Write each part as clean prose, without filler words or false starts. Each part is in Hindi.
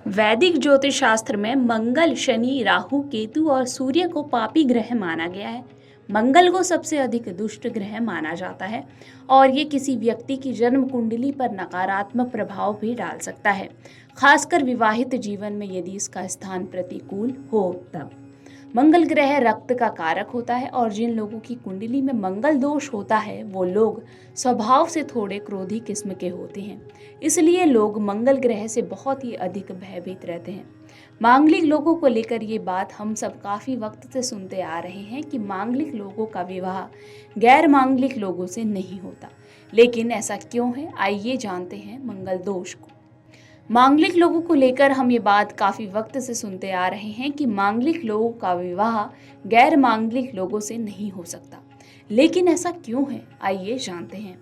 वैदिक ज्योतिष शास्त्र में मंगल, शनि, राहु, केतु और सूर्य को पापी ग्रह माना गया है। मंगल को सबसे अधिक दुष्ट ग्रह माना जाता है और ये किसी व्यक्ति की जन्म कुंडली पर नकारात्मक प्रभाव भी डाल सकता है, खासकर विवाहित जीवन में यदि इसका स्थान प्रतिकूल हो तब। मंगल ग्रह रक्त का कारक होता है और जिन लोगों की कुंडली में मंगल दोष होता है वो लोग स्वभाव से थोड़े क्रोधी किस्म के होते हैं। इसलिए लोग मंगल ग्रह से बहुत ही अधिक भयभीत रहते हैं। मांगलिक लोगों को लेकर ये बात हम सब काफी वक्त से सुनते आ रहे हैं कि मांगलिक लोगों का विवाह गैर मांगलिक लोगों से नहीं होता। लेकिन ऐसा क्यों है, आइए जानते हैं मंगल दोष को। मांगलिक लोगों को लेकर हम ये बात काफी वक्त से सुनते आ रहे हैं कि मांगलिक लोगों का विवाह गैर मांगलिक लोगों से नहीं हो सकता। लेकिन ऐसा क्यों है, आइए जानते हैं।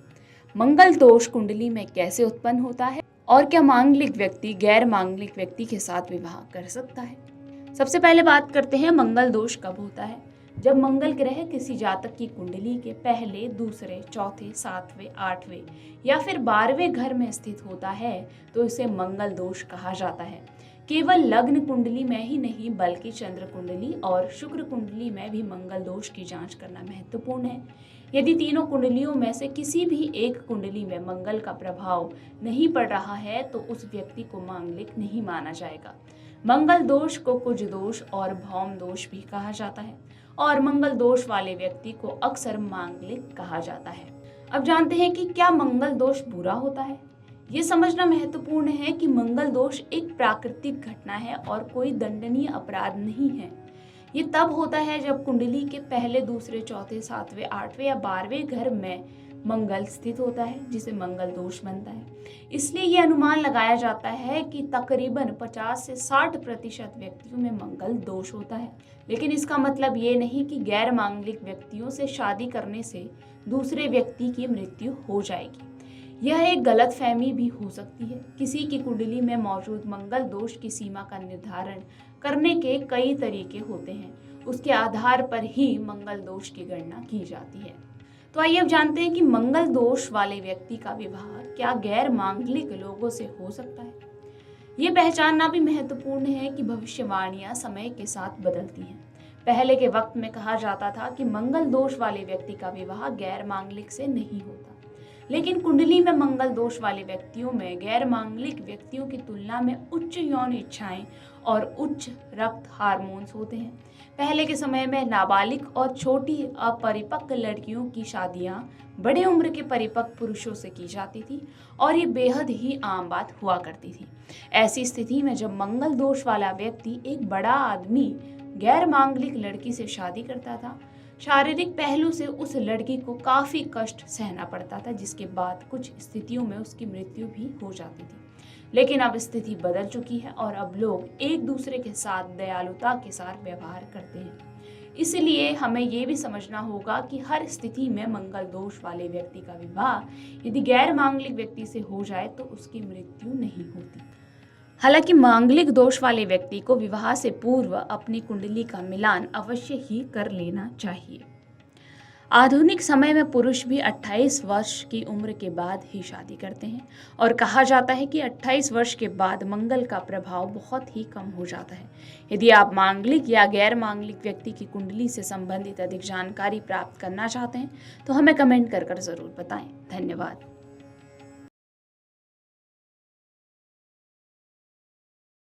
मंगल दोष कुंडली में कैसे उत्पन्न होता है और क्या मांगलिक व्यक्ति गैर मांगलिक व्यक्ति के साथ विवाह कर सकता है। सबसे पहले बात करते हैं मंगल दोष कब होता है। जब मंगल ग्रह किसी जातक की कुंडली के पहले, दूसरे, चौथे, सातवें, आठवें या फिर 12वें घर में स्थित होता है तो इसे मंगल दोष कहा जाता है। केवल लग्न कुंडली में ही नहीं बल्कि चंद्र कुंडली और शुक्र कुंडली में भी मंगल दोष की जांच करना महत्वपूर्ण है। यदि तीनों कुंडलियों में से किसी भी एक कुंडली में मंगल का प्रभाव नहीं पड़ रहा है तो उस व्यक्ति को मांगलिक नहीं माना जाएगा। मंगल दोष को कुज दोष और भौम दोष भी कहा जाता है और मंगल दोष वाले व्यक्ति को अक्सर मांगलिक कहा जाता है। अब जानते हैं कि क्या मंगल दोष बुरा होता है। ये समझना महत्वपूर्ण है कि मंगल दोष एक प्राकृतिक घटना है और कोई दंडनीय अपराध नहीं है। ये तब होता है जब कुंडली के पहले, दूसरे, चौथे, सातवें, आठवें या 12वें घर में मंगल स्थित होता है, जिसे मंगल दोष बनता है। इसलिए ये अनुमान लगाया जाता है कि तकरीबन 50 से 60% व्यक्तियों में मंगल दोष होता है। लेकिन इसका मतलब ये नहीं कि गैर मांगलिक व्यक्तियों से शादी करने से दूसरे व्यक्ति की मृत्यु हो जाएगी। यह एक गलतफहमी भी हो सकती है। किसी की कुंडली में मौजूद मंगल दोष की सीमा का निर्धारण करने के कई तरीके होते हैं। उसके आधार पर ही मंगल दोष की गणना की जाती है। तो आइए अब जानते हैं कि मंगल दोष वाले व्यक्ति का विवाह क्या गैर मांगलिक लोगों से हो सकता है। ये पहचानना भी महत्वपूर्ण है कि भविष्यवाणियां समय के साथ बदलती हैं। पहले के वक्त में कहा जाता था कि मंगल दोष वाले व्यक्ति का विवाह गैर मांगलिक से नहीं होता। लेकिन कुंडली में मंगल दोष वाले व्यक्तियों में गैर मांगलिक व्यक्तियों की तुलना में उच्च यौन इच्छाएं और उच्च रक्त हार्मोन्स होते हैं। पहले के समय में नाबालिग और छोटी अपरिपक्व लड़कियों की शादियां बड़े उम्र के परिपक्व पुरुषों से की जाती थी और ये बेहद ही आम बात हुआ करती थी। ऐसी स्थिति में जब मंगल दोष वाला व्यक्ति एक बड़ा आदमी गैर मांगलिक लड़की से शादी करता था, शारीरिक पहलू से उस लड़की को काफी कष्ट सहना पड़ता था, जिसके बाद कुछ स्थितियों में उसकी मृत्यु भी हो जाती थी। लेकिन अब स्थिति बदल चुकी है और अब लोग एक दूसरे के साथ दयालुता के साथ व्यवहार करते हैं। इसलिए हमें ये भी समझना होगा कि हर स्थिति में मंगल दोष वाले व्यक्ति का विवाह यदि गैर मांगलिक व्यक्ति से हो जाए तो उसकी मृत्यु नहीं होती। हालांकि मांगलिक दोष वाले व्यक्ति को विवाह से पूर्व अपनी कुंडली का मिलान अवश्य ही कर लेना चाहिए। आधुनिक समय में पुरुष भी 28 वर्ष की उम्र के बाद ही शादी करते हैं और कहा जाता है कि 28 वर्ष के बाद मंगल का प्रभाव बहुत ही कम हो जाता है। यदि आप मांगलिक या गैर मांगलिक व्यक्ति की कुंडली से संबंधित अधिक जानकारी प्राप्त करना चाहते हैं तो हमें कमेंट कर जरूर बताएं। धन्यवाद।